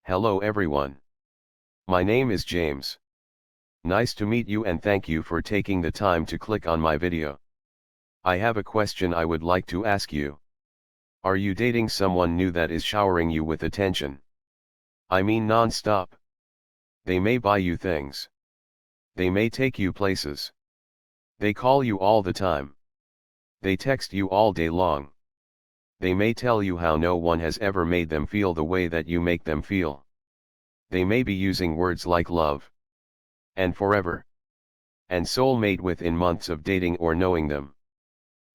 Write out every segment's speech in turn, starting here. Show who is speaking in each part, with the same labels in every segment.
Speaker 1: Hello everyone. My name is James. Nice to meet you and thank you for taking the time to click on my video. I have a question I would like to ask you. Are you dating someone new that is showering you with attention? I mean non-stop. They may buy you things. They may take you places. They call you all the time. They text you all day long. They may tell you how no one has ever made them feel the way that you make them feel. They may be using words like love, and forever, and soulmate within months of dating or knowing them.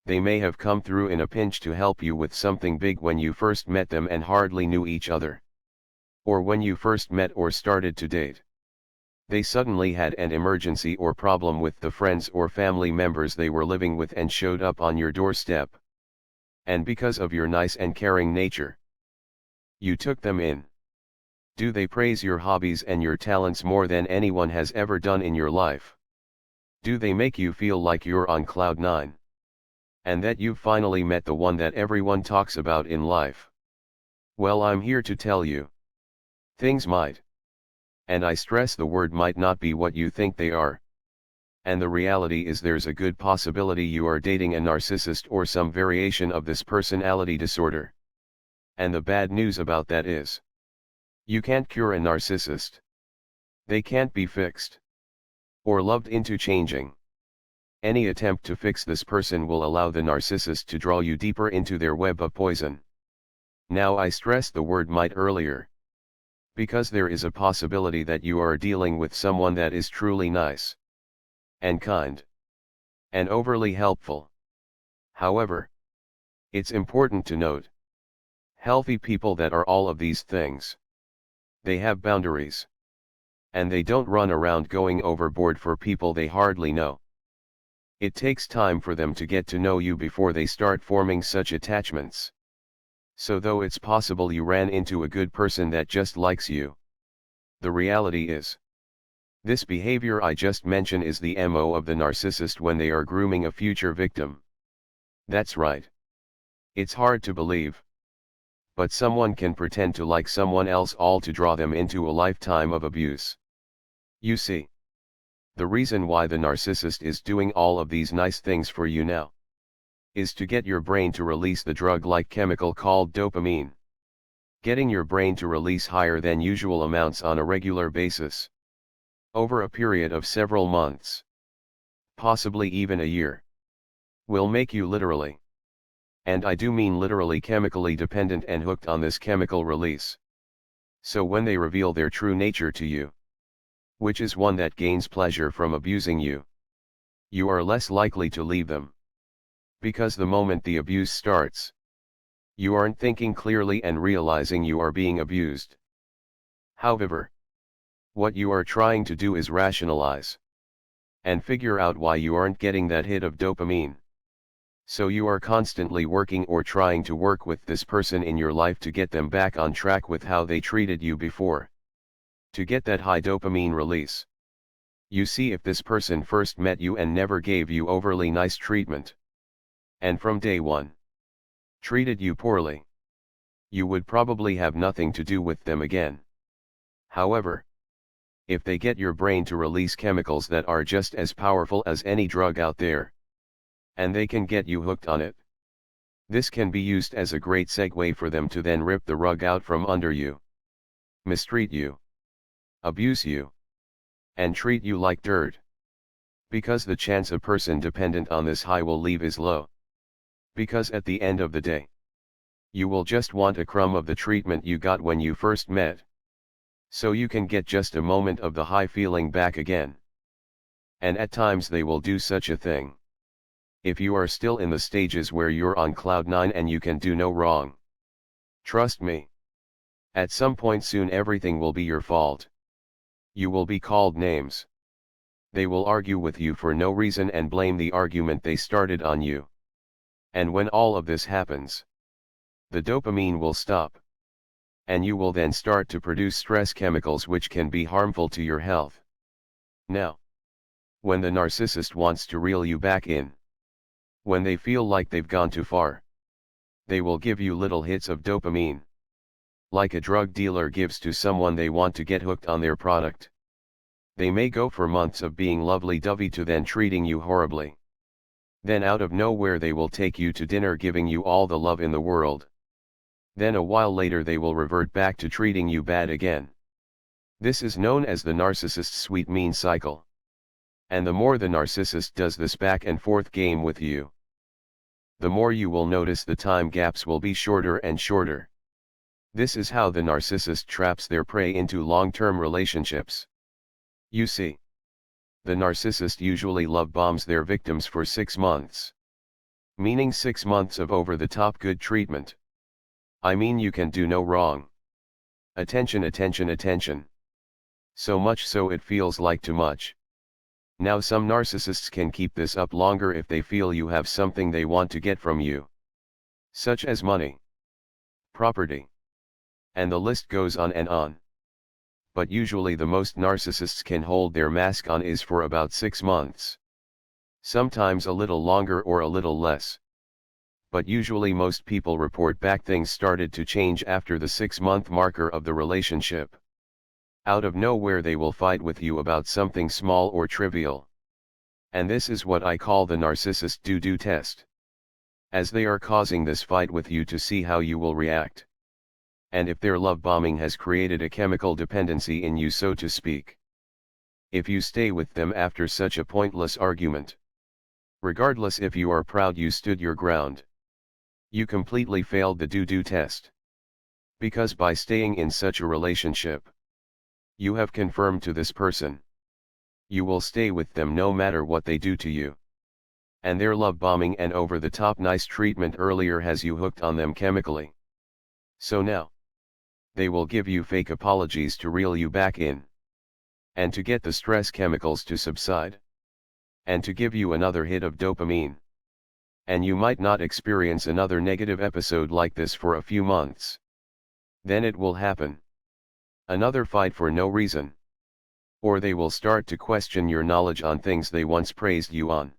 Speaker 1: They may have come through in a pinch to help you with something big when you first met them and hardly knew each other. Or when you first met or started to date. They suddenly had an emergency or problem with the friends or family members they were living with and showed up on your doorstep. And because of your nice and caring nature, you took them in. Do they praise your hobbies and your talents more than anyone has ever done in your life? Do they make you feel like you're on cloud 9? And that you've finally met the one that everyone talks about in life? Well, I'm here to tell you. Things might. And I stress the word might not be what you think they are. And the reality is there's a good possibility you are dating a narcissist or some variation of this personality disorder. And the bad news about that is, you can't cure a narcissist. They can't be fixed. Or loved into changing. Any attempt to fix this person will allow the narcissist to draw you deeper into their web of poison. Now I stressed the word might earlier. Because there is a possibility that you are dealing with someone that is truly nice. And kind. And overly helpful. However, it's important to note. Healthy people that are all of these things. They have boundaries. And they don't run around going overboard for people they hardly know. It takes time for them to get to know you before they start forming such attachments. So though it's possible you ran into a good person that just likes you, the reality is, this behavior I just mentioned is the MO of the narcissist when they are grooming a future victim. That's right. It's hard to believe. But someone can pretend to like someone else all to draw them into a lifetime of abuse. You see, the reason why the narcissist is doing all of these nice things for you now, is to get your brain to release the drug-like chemical called dopamine. Getting your brain to release higher than usual amounts on a regular basis. Over a period of several months. Possibly even a year. Will make you literally. And I do mean literally chemically dependent and hooked on this chemical release. So when they reveal their true nature to you, which is one that gains pleasure from abusing you, you are less likely to leave them. Because the moment the abuse starts, you aren't thinking clearly and realizing you are being abused. However, what you are trying to do is rationalize and figure out why you aren't getting that hit of dopamine. So you are constantly working or trying to work with this person in your life to get them back on track with how they treated you before. To get that high dopamine release. You see, if this person first met you and never gave you overly nice treatment, and from day one, treated you poorly, you would probably have nothing to do with them again. However, if they get your brain to release chemicals that are just as powerful as any drug out there, and they can get you hooked on it, this can be used as a great segue for them to then rip the rug out from under you, mistreat you, abuse you, and treat you like dirt. Because the chance a person dependent on this high will leave is low. Because at the end of the day, you will just want a crumb of the treatment you got when you first met. So you can get just a moment of the high feeling back again. And at times they will do such a thing. If you are still in the stages where you're on cloud 9 and you can do no wrong. Trust me. At some point soon everything will be your fault. You will be called names. They will argue with you for no reason and blame the argument they started on you. And when all of this happens, the dopamine will stop. And you will then start to produce stress chemicals which can be harmful to your health. Now, when the narcissist wants to reel you back in, when they feel like they've gone too far, they will give you little hits of dopamine. like a drug dealer gives to someone they want to get hooked on their product. They may go for months of being lovey-dovey to then treating you horribly. Then out of nowhere they will take you to dinner giving you all the love in the world. Then a while later they will revert back to treating you bad again. This is known as the narcissist's sweet mean cycle. And the more the narcissist does this back and forth game with you, the more you will notice the time gaps will be shorter and shorter. This is how the narcissist traps their prey into long-term relationships. You see, the narcissist usually love bombs their victims for 6 months. Meaning 6 months of over-the-top good treatment. I mean you can do no wrong. Attention, attention, attention. So much so it feels like too much. Now some narcissists can keep this up longer if they feel you have something they want to get from you. Such as money, property, and the list goes on and on. But usually the most narcissists can hold their mask on is for about 6 months. Sometimes a little longer or a little less. But usually most people report back things started to change after the 6-month marker of the relationship. Out of nowhere they will fight with you about something small or trivial. And this is what I call the narcissist do-do test. As they are causing this fight with you to see how you will react. And if their love bombing has created a chemical dependency in you, so to speak. If you stay with them after such a pointless argument, regardless if you are proud you stood your ground, you completely failed the do-do test. Because by staying in such a relationship, you have confirmed to this person, you will stay with them no matter what they do to you. And their love bombing and over-the-top nice treatment earlier has you hooked on them chemically. So now, they will give you fake apologies to reel you back in. And to get the stress chemicals to subside. And to give you another hit of dopamine. And you might not experience another negative episode like this for a few months. Then it will happen. Another fight for no reason. Or they will start to question your knowledge on things they once praised you on.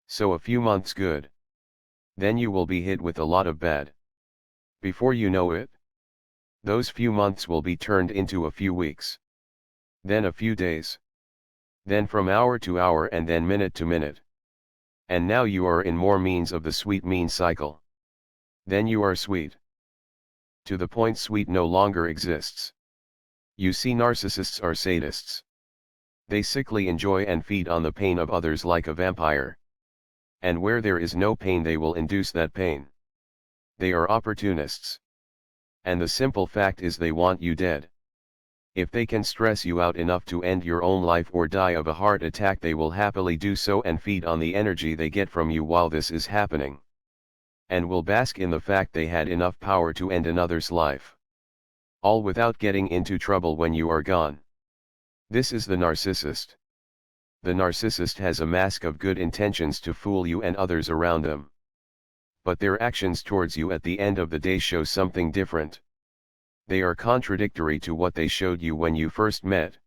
Speaker 1: So a few months good. Then you will be hit with a lot of bad. Before you know it, those few months will be turned into a few weeks. Then a few days. Then from hour to hour and then minute to minute. And now you are in more means of the sweet mean cycle. Then you are sweet. To the point sweet no longer exists. You see, narcissists are sadists. They sickly enjoy and feed on the pain of others like a vampire. And where there is no pain they will induce that pain. They are opportunists. And the simple fact is they want you dead. If they can stress you out enough to end your own life or die of a heart attack, they will happily do so and feed on the energy they get from you while this is happening. And will bask in the fact they had enough power to end another's life. All without getting into trouble when you are gone. This is the narcissist. The narcissist has a mask of good intentions to fool you and others around them. But their actions towards you at the end of the day show something different. They are contradictory to what they showed you when you first met.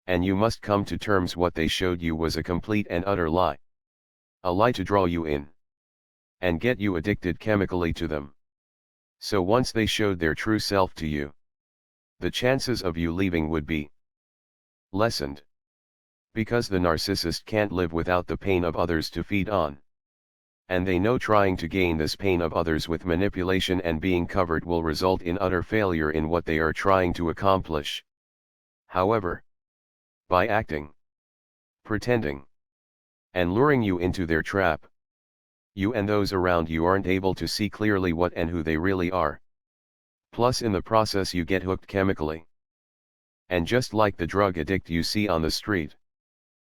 Speaker 1: And you must come to terms what they showed you was a complete and utter lie. A lie to draw you in. And get you addicted chemically to them. So once they showed their true self to you, the chances of you leaving would be lessened. Because the narcissist can't live without the pain of others to feed on. And they know trying to gain this pain of others with manipulation and being covered will result in utter failure in what they are trying to accomplish. However, by acting, pretending, and luring you into their trap, you and those around you aren't able to see clearly what and who they really are. Plus in the process you get hooked chemically. And just like the drug addict you see on the street,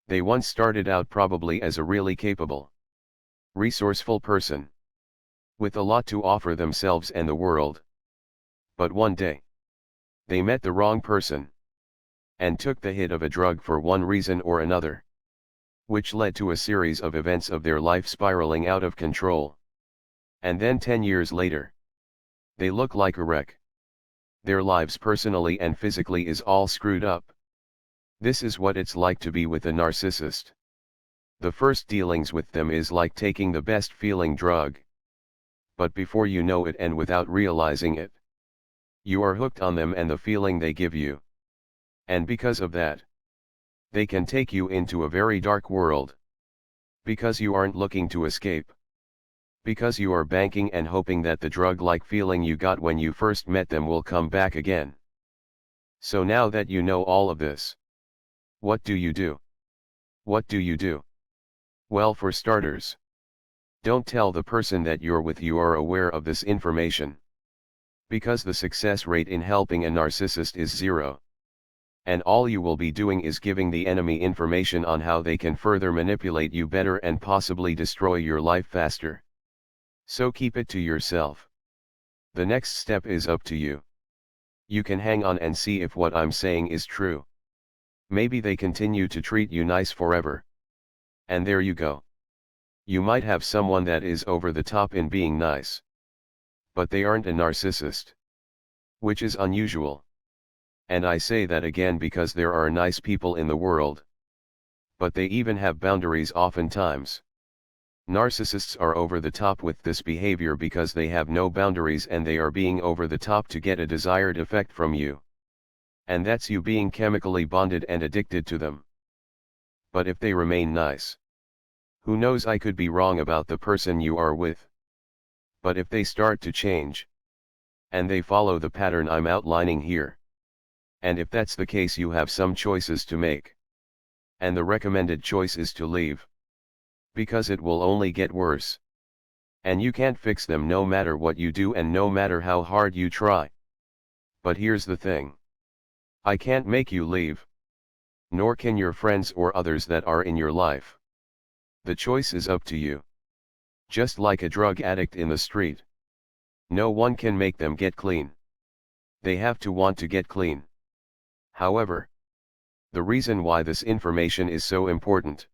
Speaker 1: they once started out probably as a really capable, resourceful person, with a lot to offer themselves and the world. But one day, they met the wrong person, and took the hit of a drug for one reason or another, which led to a series of events of their life spiraling out of control. And then 10 years later, they look like a wreck. Their lives personally and physically is all screwed up. This is what it's like to be with a narcissist. The first dealings with them is like taking the best feeling drug. But before you know it and without realizing it, You are hooked on them and the feeling they give you. And because of that, they can take you into a very dark world. Because you aren't looking to escape. Because you are banking and hoping that the drug-like feeling you got when you first met them will come back again. So now that you know all of this, what do you do? What do you do? Well, for starters, don't tell the person that you're with you are aware of this information. Because the success rate in helping a narcissist is 0. And all you will be doing is giving the enemy information on how they can further manipulate you better and possibly destroy your life faster. So keep it to yourself. The next step is up to you. You can hang on and see if what I'm saying is true. Maybe they continue to treat you nice forever. And there you go. You might have someone that is over the top in being nice. But they aren't a narcissist. Which is unusual. And I say that again because there are nice people in the world. But they even have boundaries oftentimes. Narcissists are over the top with this behavior because they have no boundaries and they are being over the top to get a desired effect from you. And that's you being chemically bonded and addicted to them. But if they remain nice, who knows, I could be wrong about the person you are with. But if they start to change, and they follow the pattern I'm outlining here, and if that's the case, you have some choices to make. And the recommended choice is to leave. Because it will only get worse. And you can't fix them no matter what you do and no matter how hard you try. But here's the thing. I can't make you leave. Nor can your friends or others that are in your life. The choice is up to you. Just like a drug addict in the street. No one can make them get clean. They have to want to get clean. However, the reason why this information is so important,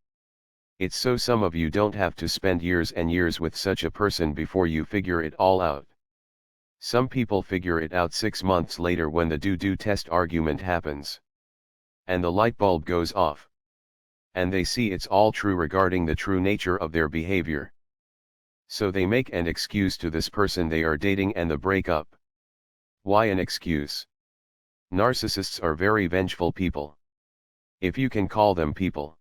Speaker 1: it's so some of you don't have to spend years and years with such a person before you figure it all out. Some people figure it out 6 months later when the do test argument happens. And the light bulb goes off. And they see it's all true regarding the true nature of their behavior. So they make an excuse to this person they are dating and the breakup. Why an excuse? Narcissists are very vengeful people. If you can call them people.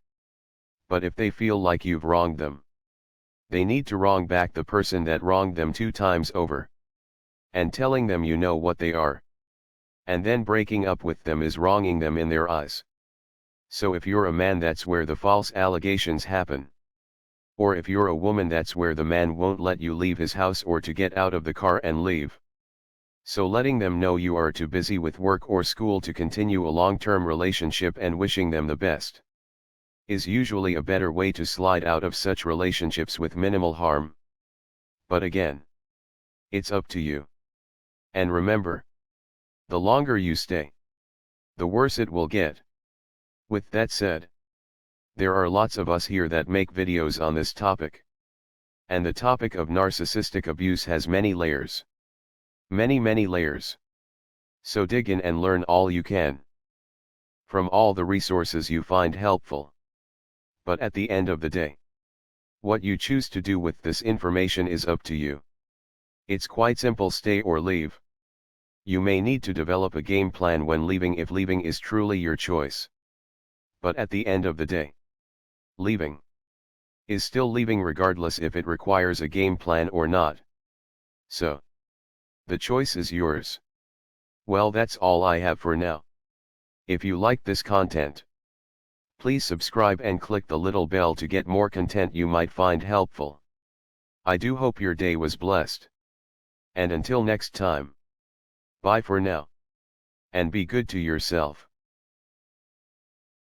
Speaker 1: But if they feel like you've wronged them, they need to wrong back the person that wronged them 2 times over. And telling them you know what they are. And then breaking up with them is wronging them in their eyes. So if you're a man, that's where the false allegations happen. Or if you're a woman, that's where the man won't let you leave his house or to get out of the car and leave. So letting them know you are too busy with work or school to continue a long-term relationship and wishing them the best is usually a better way to slide out of such relationships with minimal harm. But again, it's up to you. And remember, the longer you stay, the worse it will get. With that said, there are lots of us here that make videos on this topic. And the topic of narcissistic abuse has many layers. Many layers. So dig in and learn all you can. From all the resources you find helpful. But at the end of the day, what you choose to do with this information is up to you. It's quite simple: stay or leave. You may need to develop a game plan when leaving if leaving is truly your choice. But at the end of the day, leaving is still leaving regardless if it requires a game plan or not. So, the choice is yours. Well, that's all I have for now. If you like this content, please subscribe and click the little bell to get more content you might find helpful. I do hope your day was blessed. And until next time, bye for now. And be good to yourself.